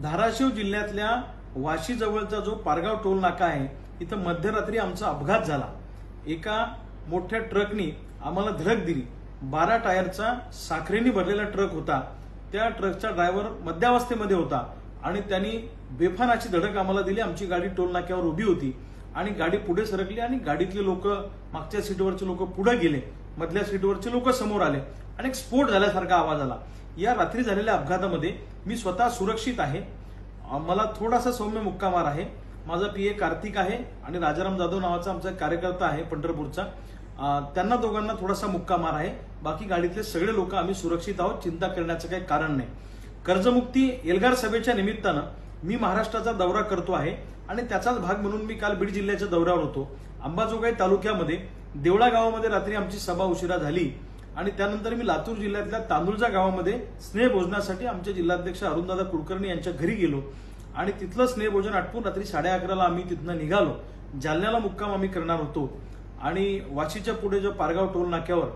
धाराशिव जिल्ह्यातल्या वाशी जवळचा जो पारगाव टोल नाका आहे, इथं मध्यरात्री आमचा अपघात झाला। एका मोठ्या ट्रकनी आम्हाला धडक दिली। 12 टायरचा साखरेने भरलेला ट्रक होता। त्या ट्रकचा ड्रायव्हर मध्यावस्थेमध्ये होता आणि त्यांनी बेफान अशी धडक आम्हाला दिली। आमची गाडी टोल नाक्यावर उभी होती आणि गाडी पुढे सरकली आणि गाडीतले लोक, मागच्या सीटवरचे लोक पुढे गेले, मधल्या सीटवरचे लोक समोर आले आणि एक स्फोट झाल्यासारखा आवाज आला। या रात्री झालेल्या अपघातामध्ये मी स्वतः सुरक्षित आहे। मला थोडासा सौम्य मुक्का मार आहे। माझा पीए कार्तिक आहे आणि राजाराम जाधव नावाचा आमचा कार्यकर्ता आहे पंढरपूरचा, त्यांना दोघांना थोडासा मुक्का मार आहे। बाकी गाडीतले सगळे लोक आम्ही सुरक्षित आहोत, चिंता करण्याचं काही कारण नाही। कर्जमुक्ती एल्गार सभेच्या निमित्तानं मी महाराष्ट्राचा दौरा करतो आहे आणि त्याचाच भाग म्हणून मी काल बीड जिल्ह्याच्या दौऱ्यावर होतो। अंबाजोगाई तालुक्यामध्ये देवळा गावामध्ये रात्री आमची सभा उशिरा झाली आणि त्यानंतर मी लातूर जिल्ह्यातल्या तांदुळजा गावामध्ये स्नेहभोजनासाठी आमचे जिल्हाध्यक्ष अरुणदादा कुलकर्णी यांच्या घरी गेलो आणि तिथलं स्नेहभोजन आटपून रात्री 11:30ला आम्ही तिथनं निघालो। जालन्याला मुक्काम आम्ही करणार होतो आणि वाशीच्या पुढे जो पारगाव टोल नाक्यावर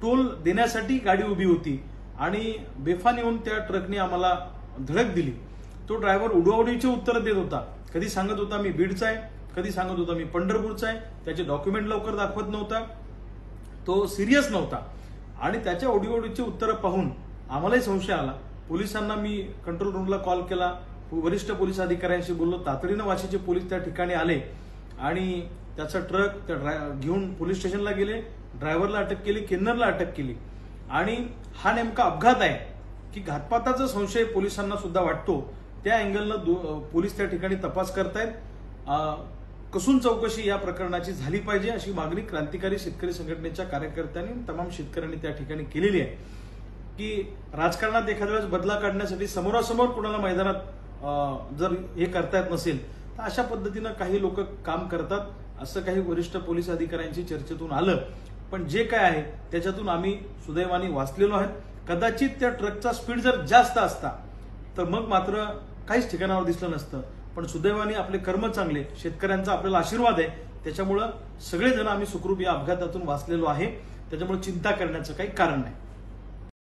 टोल देण्यासाठी गाडी उभी होती आणि बेफान येऊन त्या ट्रकने आम्हाला धडक दिली। तो ड्रायव्हर उडवाउडीचे उत्तर देत होता। कधी सांगत होता मी बीडचा आहे, कधी सांगत होता मी पंढरपूरचा आहे। त्याचे डॉक्युमेंट लवकर दाखवत नव्हता, तो सिरियस नव्हता आणि त्याच्या ओढीओढीचे उत्तर पाहून आम्हालाही संशय आला। पोलिसांना मी कंट्रोल रूमला कॉल केला, वरिष्ठ पोलीस अधिकाऱ्यांशी बोललो। तातडीनं वाशीचे पोलीस त्या ठिकाणी आले आणि त्याचा ट्रक घेऊन पोलीस स्टेशनला गेले। ड्रायव्हरला अटक केली, किन्नरला अटक केली आणि हा नेमका अपघात आहे की घातपाताचा संशय पोलिसांना सुद्धा वाटतो। त्या अँगलनं पोलीस त्या ठिकाणी तपास करतायत। कसून चौकशी या प्रकरणाची झाली पाहिजे अशी मागणी क्रांतिकारी शेतकरी संघटनेच्या कार्यकर्त्यांनी, तमाम शेतकऱ्यांनी त्या ठिकाणी केलेली आहे की राजकारणात एखाद्या वेळेस बदला काढण्यासाठी समोरासमोर कोणाला मैदानात जर हे करता येत नसेल तर अशा पद्धतीनं काही लोक काम करतात, असं काही वरिष्ठ पोलीस अधिकाऱ्यांची चर्चेतून आलं। पण जे काय आहे त्याच्यातून आम्ही सुदैवाने वाचलेलो आहेत। कदाचित त्या ट्रकचा स्पीड जर जास्त असता तर मग मात्र काहीच ठिकाणावर दिसलं नसतं। पण सुदैवाने आपले कर्म चांगले, शेतकऱ्यांचा आपल्याला आशीर्वाद आहे, त्याच्यामुळं सगळेजण आम्ही सुखरूप या अपघातातून वाचलेलो आहे। त्याच्यामुळे चिंता करण्याचं काही कारण नाही।